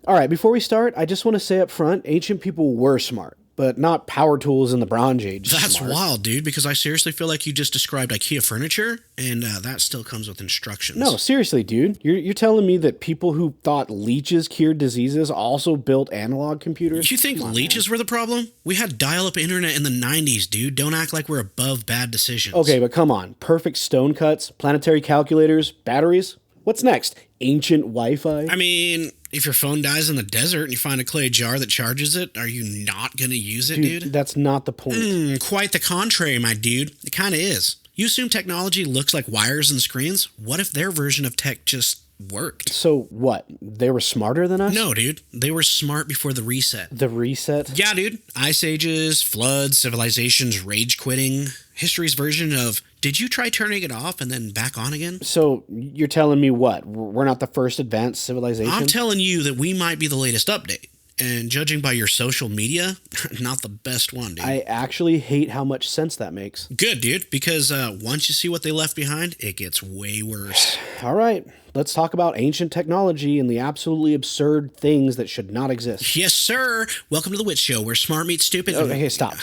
All right, before we start, I just want to say up front, ancient people were smart, but not power tools in the Bronze Age That's smart. wild, dude, because I seriously feel like you just described IKEA furniture, and that still comes with instructions. No, seriously, dude. You're telling me that people who thought leeches cured diseases also built analog computers? You think Come on, leeches were the problem? We had dial-up internet in the 90s, dude. Don't act like we're above bad decisions. Okay, but come on. Perfect stone cuts, planetary calculators, batteries? What's next? Ancient Wi-Fi? I mean, if your phone dies in the desert and you find a clay jar that charges it, are you not going to use it, dude? That's not the point. Quite the contrary, my dude. It kind of is. You assume technology looks like wires and screens? What if their version of tech just worked? So what? They were smarter than us? No, dude. They were smart before the reset. The reset? Yeah, dude. Ice ages, floods, civilizations, rage quitting. History's version of, did you try turning it off and then back on again? So you're telling me what? We're not the first advanced civilization? I'm telling you that we might be the latest update. And judging by your social media, not the best one, dude. I actually hate how much sense that makes. Good, dude, because once you see what they left behind, it gets way worse. All right, let's talk about ancient technology and the absolutely absurd things that should not exist. Yes, sir. Welcome to the Witch Show, where smart meets stupid. Okay, stop.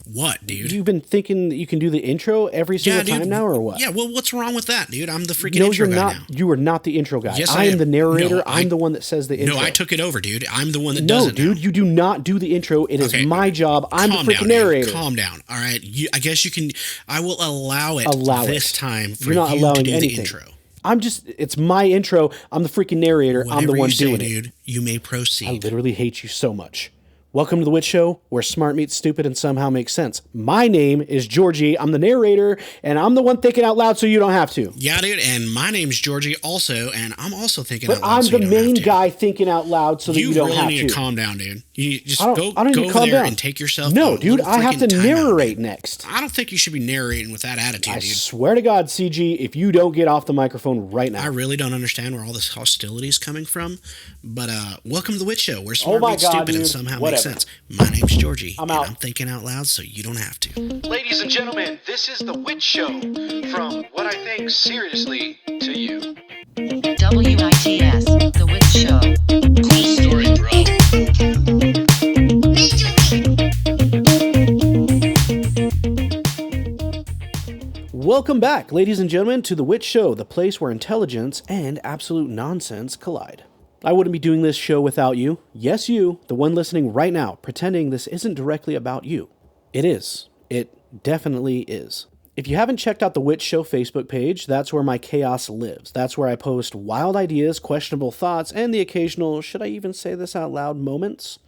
What, dude? You've been thinking that you can do the intro every single time now, or what? Yeah, well, what's wrong with that, dude? I'm the freaking No, intro you're guy not. now. You are not the intro guy. Yes, I am the narrator. No, I'm the one that says the intro. No, I took it over, dude. I'm the one that No, does it dude, now. you do not do the intro. It is Okay, my job. I'm the Calm freaking down, narrator. Dude. Calm down. All right. I guess you can. I will allow it this time for You're not you allowing to do anything. the intro. It's my intro. I'm the freaking narrator. I'm Whatever the one you say, doing it. dude. You may proceed. I literally hate you so much. Welcome to the Witch Show, where smart meets stupid and somehow makes sense. My name is Georgie. I'm the narrator, and I'm the one thinking out loud so you don't have to. Yeah, dude. And my name's Georgie also, and I'm also thinking But out loud. I'm so the you don't main have to. guy thinking out loud so that you don't really have need to. to calm down, dude. You just I go don't need to over calm there down. and take yourself. No, a dude, little I have to freaking time out, narrate dude. next. I don't think you should be narrating with that attitude, I dude. swear to God, CG, if you don't get off the microphone right now. I really don't understand where all this hostility is coming from. But welcome to the Witch Show, where smart my meets God, stupid dude. and somehow Whatever. makes sense. My name's Georgie. I'm and out. I'm thinking out loud so you don't have to. Ladies and gentlemen, this is The Witch Show. From what I think seriously to you. WITS, The Witch Show. Cool story, bro. Welcome back, ladies and gentlemen, to The Witch Show, the place where intelligence and absolute nonsense collide. I wouldn't be doing this show without you. Yes, you, the one listening right now, pretending this isn't directly about you. It is. It definitely is. If you haven't checked out the Witch Show Facebook page, that's where my chaos lives. That's where I post wild ideas, questionable thoughts, and the occasional, should I even say this out loud, moments.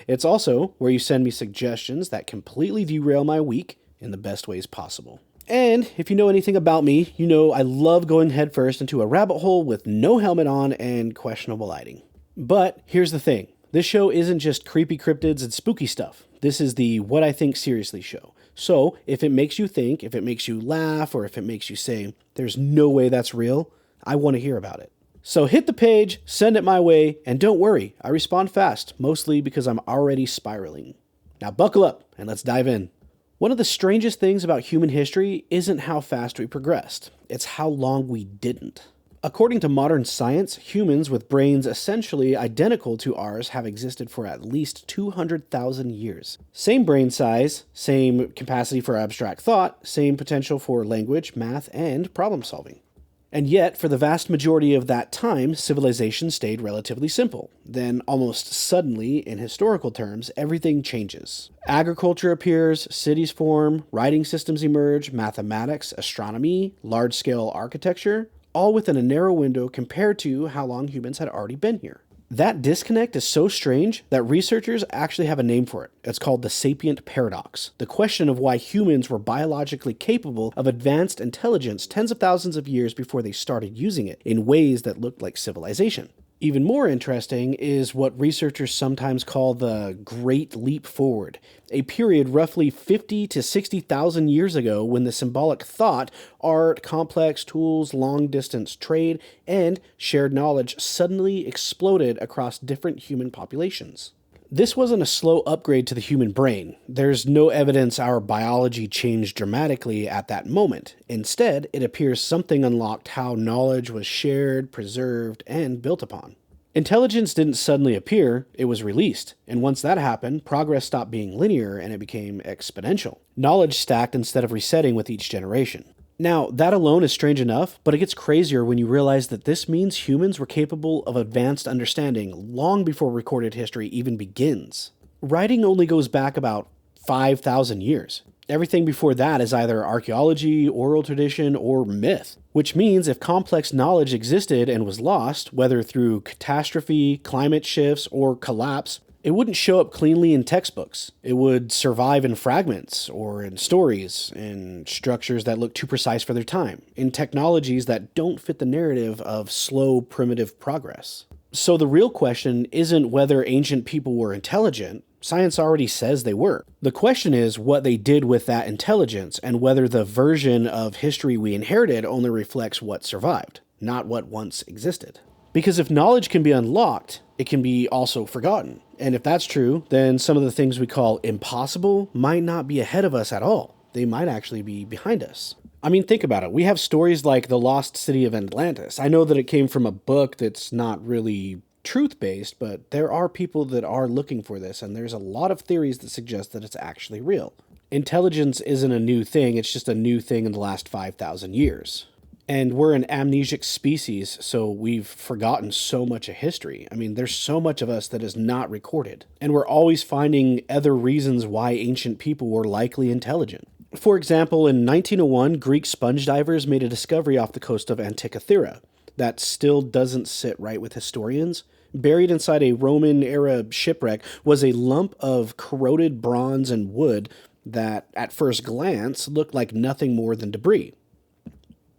It's also where you send me suggestions that completely derail my week in the best ways possible. And if you know anything about me, you know I love going headfirst into a rabbit hole with no helmet on and questionable lighting. But here's the thing. This show isn't just creepy cryptids and spooky stuff. This is the What I Think Seriously show. So if it makes you think, if it makes you laugh, or if it makes you say, there's no way that's real, I want to hear about it. So hit the page, send it my way, and don't worry, I respond fast, mostly because I'm already spiraling. Now buckle up and let's dive in. One of the strangest things about human history isn't how fast we progressed, it's how long we didn't. According to modern science, humans with brains essentially identical to ours have existed for at least 200,000 years. Same brain size, same capacity for abstract thought, same potential for language, math, and problem solving. And yet, for the vast majority of that time, civilization stayed relatively simple. Then, almost suddenly, in historical terms, everything changes. Agriculture appears, cities form, writing systems emerge, mathematics, astronomy, large-scale architecture, all within a narrow window compared to how long humans had already been here. That disconnect is so strange that researchers actually have a name for it. It's called the sapient paradox, the question of why humans were biologically capable of advanced intelligence tens of thousands of years before they started using it in ways that looked like civilization. Even more interesting is what researchers sometimes call the Great Leap Forward, a period roughly 50 to 60,000 years ago when the symbolic thought, art, complex tools, long-distance trade, and shared knowledge suddenly exploded across different human populations. This wasn't a slow upgrade to the human brain. There's no evidence our biology changed dramatically at that moment. Instead, it appears something unlocked how knowledge was shared, preserved, and built upon. Intelligence didn't suddenly appear, it was released. And once that happened, progress stopped being linear and it became exponential. Knowledge stacked instead of resetting with each generation. Now, that alone is strange enough, but it gets crazier when you realize that this means humans were capable of advanced understanding long before recorded history even begins. Writing only goes back about 5,000 years. Everything before that is either archaeology, oral tradition, or myth. Which means if complex knowledge existed and was lost, whether through catastrophe, climate shifts, or collapse, it wouldn't show up cleanly in textbooks. It would survive in fragments, or in stories, in structures that look too precise for their time, in technologies that don't fit the narrative of slow, primitive progress. So the real question isn't whether ancient people were intelligent. Science already says they were. The question is what they did with that intelligence and whether the version of history we inherited only reflects what survived, not what once existed. Because if knowledge can be unlocked, it can be also forgotten. And if that's true, then some of the things we call impossible might not be ahead of us at all. They might actually be behind us. I mean, think about it. We have stories like the lost city of Atlantis. I know that it came from a book that's not really truth-based, but there are people that are looking for this, and there's a lot of theories that suggest that it's actually real. Intelligence isn't a new thing, it's just a new thing in the last 5,000 years. And we're an amnesic species, so we've forgotten so much of history. I mean, there's so much of us that is not recorded. And we're always finding other reasons why ancient people were likely intelligent. For example, in 1901, Greek sponge divers made a discovery off the coast of Antikythera that still doesn't sit right with historians. Buried inside a Roman-era shipwreck was a lump of corroded bronze and wood that, at first glance, looked like nothing more than debris.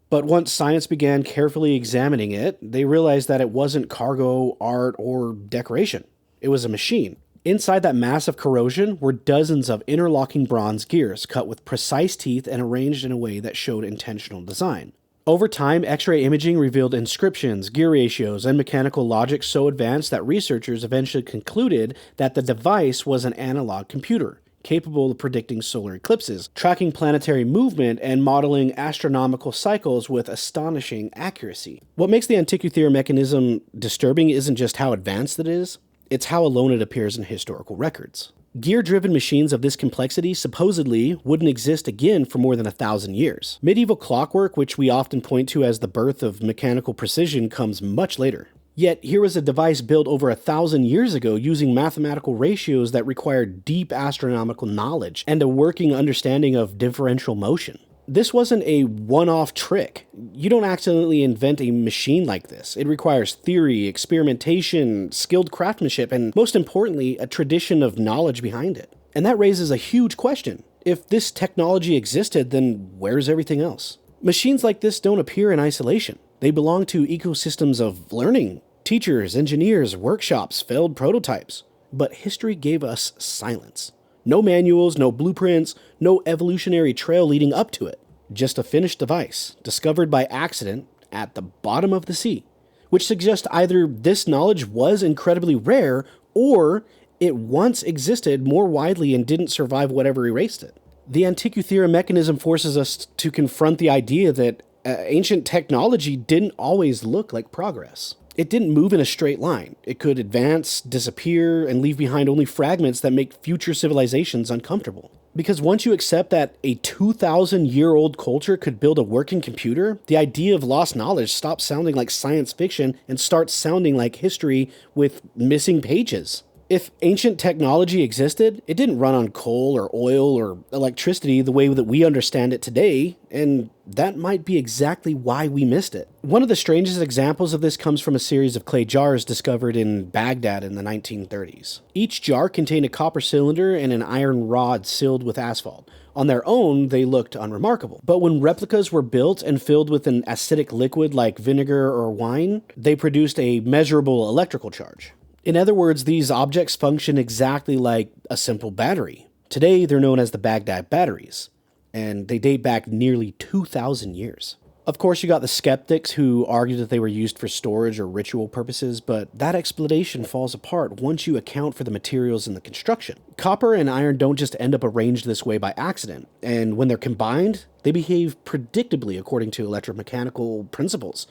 But once science began carefully examining it, they realized that it wasn't cargo, art, or decoration. It was a machine. Inside that massive corrosion were dozens of interlocking bronze gears cut with precise teeth and arranged in a way that showed intentional design. Over time, X-ray imaging revealed inscriptions, gear ratios, and mechanical logic so advanced that researchers eventually concluded that the device was an analog computer, capable of predicting solar eclipses, tracking planetary movement, and modeling astronomical cycles with astonishing accuracy. What makes the Antikythera mechanism disturbing isn't just how advanced it is, it's how alone it appears in historical records. Gear-driven machines of this complexity supposedly wouldn't exist again for more than 1,000 years. Medieval clockwork, which we often point to as the birth of mechanical precision, comes much later. Yet, here was a device built over 1,000 years ago using mathematical ratios that required deep astronomical knowledge and a working understanding of differential motion. This wasn't a one-off trick. You don't accidentally invent a machine like this. It requires theory, experimentation, skilled craftsmanship, and most importantly, a tradition of knowledge behind it. And that raises a huge question. If this technology existed, then where's everything else? Machines like this don't appear in isolation. They belong to ecosystems of learning, teachers, engineers, workshops, failed prototypes. But history gave us silence. No manuals, no blueprints, no evolutionary trail leading up to it. Just a finished device, discovered by accident at the bottom of the sea, which suggests either this knowledge was incredibly rare, or it once existed more widely and didn't survive whatever erased it. The Antikythera mechanism forces us to confront the idea that ancient technology didn't always look like progress. It didn't move in a straight line. It could advance, disappear, and leave behind only fragments that make future civilizations uncomfortable. Because once you accept that a 2,000-year-old culture could build a working computer, the idea of lost knowledge stops sounding like science fiction and starts sounding like history with missing pages. If ancient technology existed, it didn't run on coal or oil or electricity the way that we understand it today, and that might be exactly why we missed it. One of the strangest examples of this comes from a series of clay jars discovered in Baghdad in the 1930s. Each jar contained a copper cylinder and an iron rod sealed with asphalt. On their own, they looked unremarkable. But when replicas were built and filled with an acidic liquid like vinegar or wine, they produced a measurable electrical charge. In other words, these objects function exactly like a simple battery. Today, they're known as the Baghdad batteries, and they date back nearly 2,000 years. Of course, you got the skeptics who argue that they were used for storage or ritual purposes, but that explanation falls apart once you account for the materials in the construction. Copper and iron don't just end up arranged this way by accident, and when they're combined, they behave predictably according to electromechanical principles.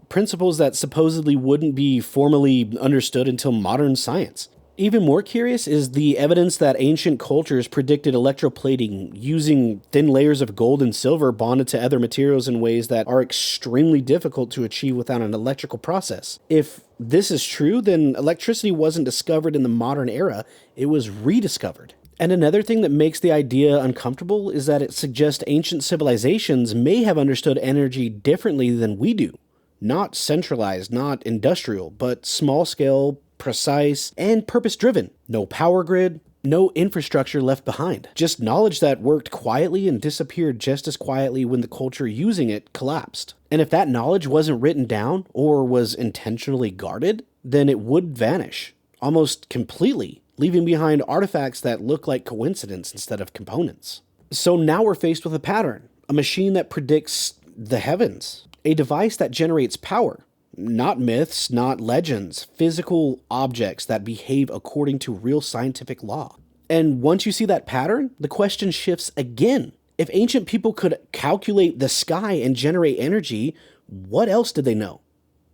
principles that supposedly wouldn't be formally understood until modern science. Even more curious is the evidence that ancient cultures predicted electroplating using thin layers of gold and silver bonded to other materials in ways that are extremely difficult to achieve without an electrical process. If this is true, then electricity wasn't discovered in the modern era, it was rediscovered. And another thing that makes the idea uncomfortable is that it suggests ancient civilizations may have understood energy differently than we do. Not centralized, not industrial, but small scale, precise, and purpose-driven. No power grid, no infrastructure left behind. Just knowledge that worked quietly and disappeared just as quietly when the culture using it collapsed. And if that knowledge wasn't written down or was intentionally guarded, then it would vanish, almost completely, leaving behind artifacts that look like coincidence instead of components. So now we're faced with a pattern, a machine that predicts the heavens, a device that generates power. Not myths, not legends, physical objects that behave according to real scientific law. And once you see that pattern, the question shifts again. If ancient people could calculate the sky and generate energy, what else did they know?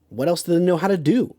What else did they know how to do?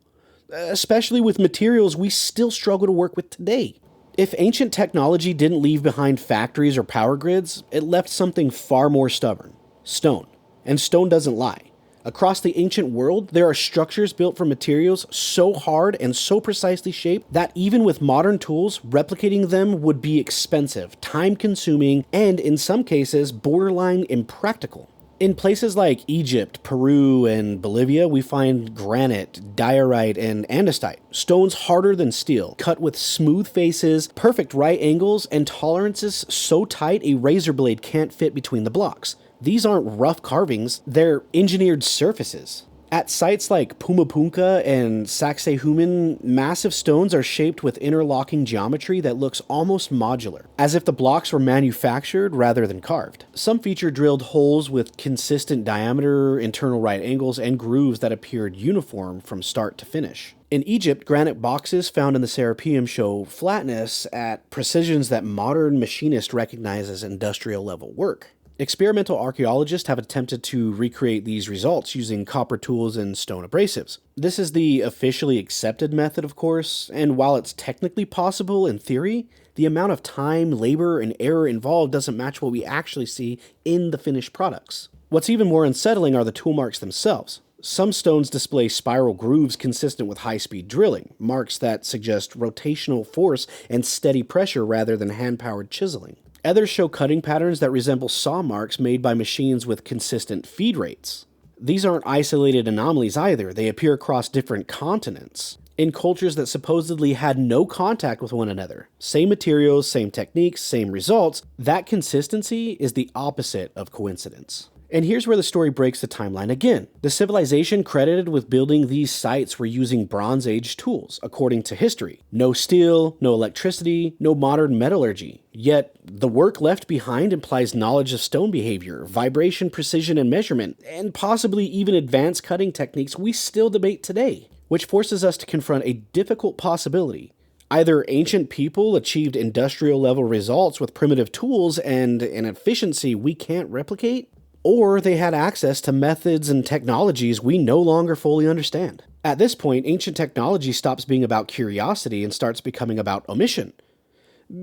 Especially with materials we still struggle to work with today. If ancient technology didn't leave behind factories or power grids, it left something far more stubborn: stone. And stone doesn't lie. Across the ancient world, there are structures built from materials so hard and so precisely shaped that even with modern tools, replicating them would be expensive, time-consuming, and in some cases, borderline impractical. In places like Egypt, Peru, and Bolivia, we find granite, diorite, and andesite, stones harder than steel, cut with smooth faces, perfect right angles, and tolerances so tight a razor blade can't fit between the blocks. These aren't rough carvings, they're engineered surfaces. At sites like Pumapunka and Sacsayhuaman, massive stones are shaped with interlocking geometry that looks almost modular, as if the blocks were manufactured rather than carved. Some feature drilled holes with consistent diameter, internal right angles, and grooves that appeared uniform from start to finish. In Egypt, granite boxes found in the Serapeum show flatness at precisions that modern machinists recognize as industrial-level work. Experimental archaeologists have attempted to recreate these results using copper tools and stone abrasives. This is the officially accepted method, of course, and while it's technically possible in theory, the amount of time, labor, and error involved doesn't match what we actually see in the finished products. What's even more unsettling are the tool marks themselves. Some stones display spiral grooves consistent with high-speed drilling, marks that suggest rotational force and steady pressure rather than hand-powered chiseling. Others show cutting patterns that resemble saw marks made by machines with consistent feed rates. These aren't isolated anomalies either, they appear across different continents, in cultures that supposedly had no contact with one another. Same materials, same techniques, same results. That consistency is the opposite of coincidence. And here's where the story breaks the timeline again. The civilization credited with building these sites were using Bronze Age tools, according to history. No steel, no electricity, no modern metallurgy. Yet, the work left behind implies knowledge of stone behavior, vibration, precision, and measurement, and possibly even advanced cutting techniques we still debate today, which forces us to confront a difficult possibility. Either ancient people achieved industrial-level results with primitive tools and an efficiency we can't replicate, or they had access to methods and technologies we no longer fully understand. At this point, ancient technology stops being about curiosity and starts becoming about omission.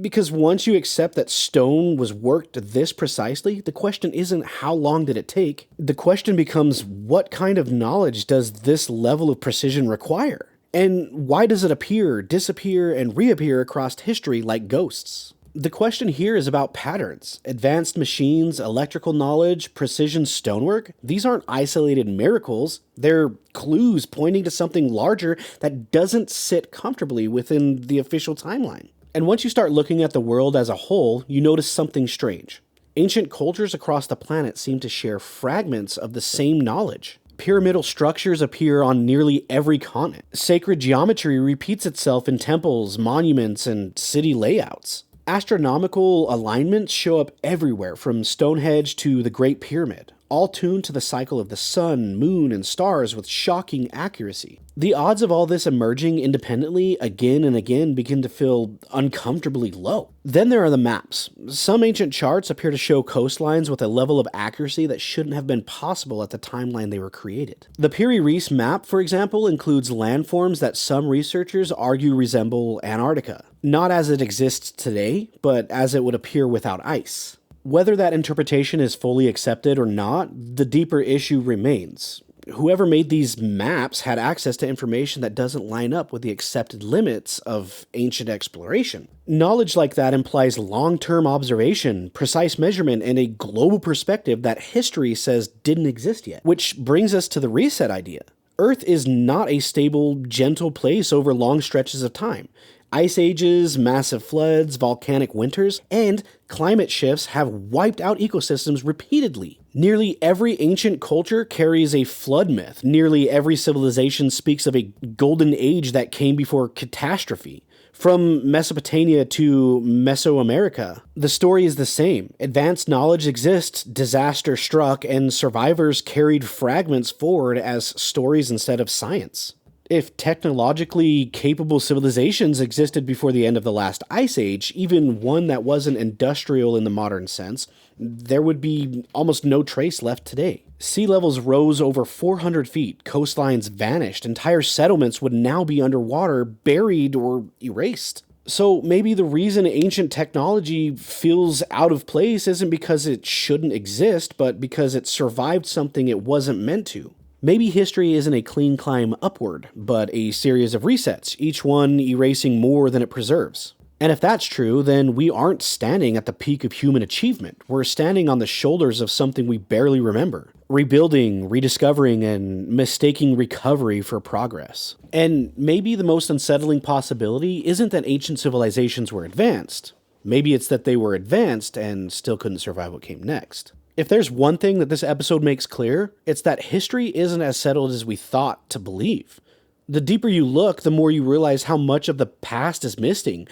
Because once you accept that stone was worked this precisely, the question isn't how long did it take? The question becomes, what kind of knowledge does this level of precision require? And why does it appear, disappear, and reappear across history like ghosts? The question here is about patterns. Advanced machines, electrical knowledge, precision stonework. These aren't isolated miracles. They're clues pointing to something larger that doesn't sit comfortably within the official timeline. And once you start looking at the world as a whole, you notice something strange. Ancient cultures across the planet seem to share fragments of the same knowledge. Pyramidal structures appear on nearly every continent. Sacred geometry repeats itself in temples, monuments, and city layouts. Astronomical alignments show up everywhere, from Stonehenge to the Great Pyramid. all tuned to the cycle of the sun, moon, and stars with shocking accuracy. The odds of all this emerging independently again and again begin to feel uncomfortably low. Then there are the maps. Some ancient charts appear to show coastlines with a level of accuracy that shouldn't have been possible at the timeline they were created. The Piri Reis map, for example, includes landforms that some researchers argue resemble Antarctica. Not as it exists today, but as it would appear without ice. Whether that interpretation is fully accepted or not, the deeper issue remains. Whoever made these maps had access to information that doesn't line up with the accepted limits of ancient exploration. Knowledge like that implies long-term observation, precise measurement, and a global perspective that history says didn't exist yet. Which brings us to the reset idea. Earth is not a stable, gentle place over long stretches of time. Ice ages, massive floods, volcanic winters, and climate shifts have wiped out ecosystems repeatedly. Nearly every ancient culture carries a flood myth. Nearly every civilization speaks of a golden age that came before catastrophe. From Mesopotamia to Mesoamerica, the story is the same. Advanced knowledge exists, disaster struck, and survivors carried fragments forward as stories instead of science. If technologically capable civilizations existed before the end of the last ice age, even one that wasn't industrial in the modern sense, there would be almost no trace left today. Sea levels rose over 400 feet, coastlines vanished, entire settlements would now be underwater, buried, or erased. So maybe the reason ancient technology feels out of place isn't because it shouldn't exist, but because it survived something it wasn't meant to. Maybe history isn't a clean climb upward, but a series of resets, each one erasing more than it preserves. And if that's true, then we aren't standing at the peak of human achievement. We're standing on the shoulders of something we barely remember. Rebuilding, rediscovering, and mistaking recovery for progress. And maybe the most unsettling possibility isn't that ancient civilizations were advanced. Maybe it's that they were advanced and still couldn't survive what came next. If there's one thing that this episode makes clear, it's that history isn't as settled as we thought to believe. The deeper you look, the more you realize how much of the past is missing.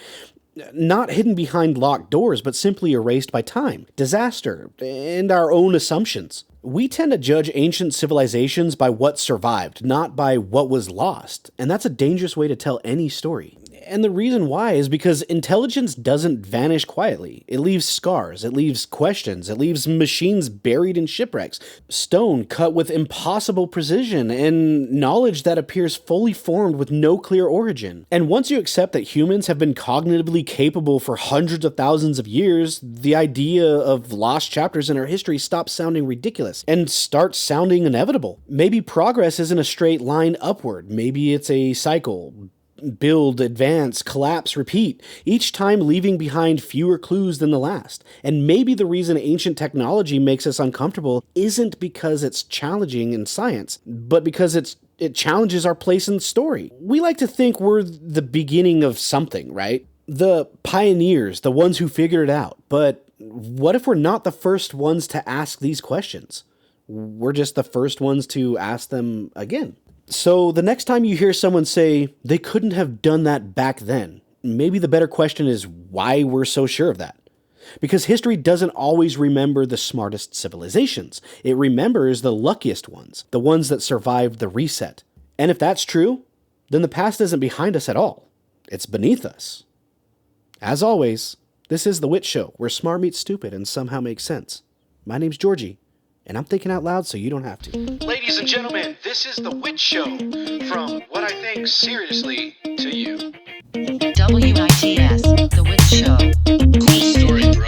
Not hidden behind locked doors, but simply erased by time, disaster, and our own assumptions. We tend to judge ancient civilizations by what survived, not by what was lost, and that's a dangerous way to tell any story. And the reason why is because intelligence doesn't vanish quietly. It leaves scars, it leaves questions, it leaves machines buried in shipwrecks, stone cut with impossible precision, and knowledge that appears fully formed with no clear origin. And once you accept that humans have been cognitively capable for hundreds of thousands of years, the idea of lost chapters in our history stops sounding ridiculous and starts sounding inevitable. Maybe progress isn't a straight line upward. Maybe it's a cycle. Build, advance, collapse, repeat, each time leaving behind fewer clues than the last. And maybe the reason ancient technology makes us uncomfortable isn't because it's challenging in science, but because it challenges our place in the story. We like to think we're the beginning of something, right? The pioneers, the ones who figured it out. But what if we're not the first ones to ask these questions? We're just the first ones to ask them again. So the next time you hear someone say, they couldn't have done that back then, maybe the better question is why we're so sure of that. Because history doesn't always remember the smartest civilizations. It remembers the luckiest ones, the ones that survived the reset. And if that's true, then the past isn't behind us at all. It's beneath us. As always, this is The Wit Show, where smart meets stupid and somehow makes sense. My name's Georgie, and I'm thinking out loud so you don't have to. Ladies and gentlemen, this is The Wit Show from what I think seriously to you. WITS, The Wit Show. Cool story, bro.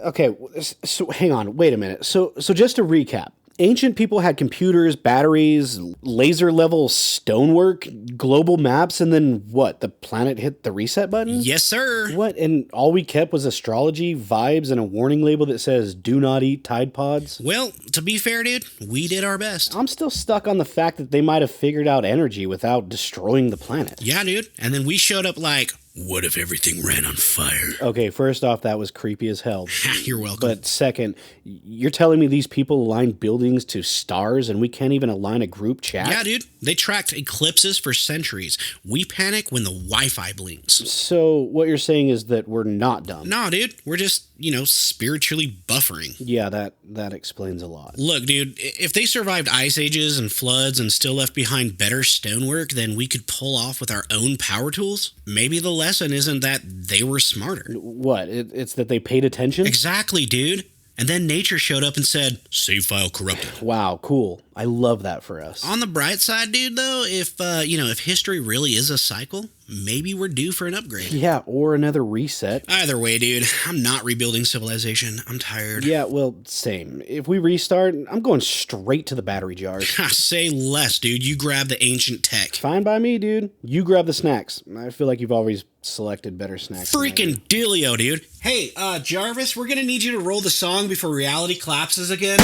Okay, so hang on, wait a minute. So just to recap. Ancient people had computers, batteries, laser-level stonework, global maps, and then what? The planet hit the reset button? Yes, sir. What? And all we kept was astrology, vibes, and a warning label that says, do not eat Tide Pods? Well, to be fair, dude, we did our best. I'm still stuck on the fact that they might have figured out energy without destroying the planet. Yeah, dude. And then we showed up like, What if everything ran on fire? Okay, first off, that was creepy as hell. You're welcome. But second, you're telling me these people align buildings to stars and we can't even align a group chat? Yeah, dude. They tracked eclipses for centuries. We panic when the Wi-Fi blinks. So what you're saying is that we're not dumb? Nah, dude. We're just, spiritually buffering. Yeah, that explains a lot. Look, dude, if they survived ice ages and floods and still left behind better stonework than we could pull off with our own power tools, maybe the lesson isn't that they were smarter. What? It's that they paid attention? Exactly, dude. And then nature showed up and said, save file corrupted. Wow, cool. I love that for us. On the bright side, dude, though, if history really is a cycle, maybe we're due for an upgrade. Yeah, or another reset. Either way, dude, I'm not rebuilding civilization. I'm tired. Yeah, well, same. If we restart, I'm going straight to the battery jars. Say less, dude. You grab the ancient tech. Fine by me, dude. You grab the snacks. I feel like you've always selected better snacks. than I do. Freaking dealio, dude. Hey, Jarvis, we're gonna need you to roll the song before reality collapses again.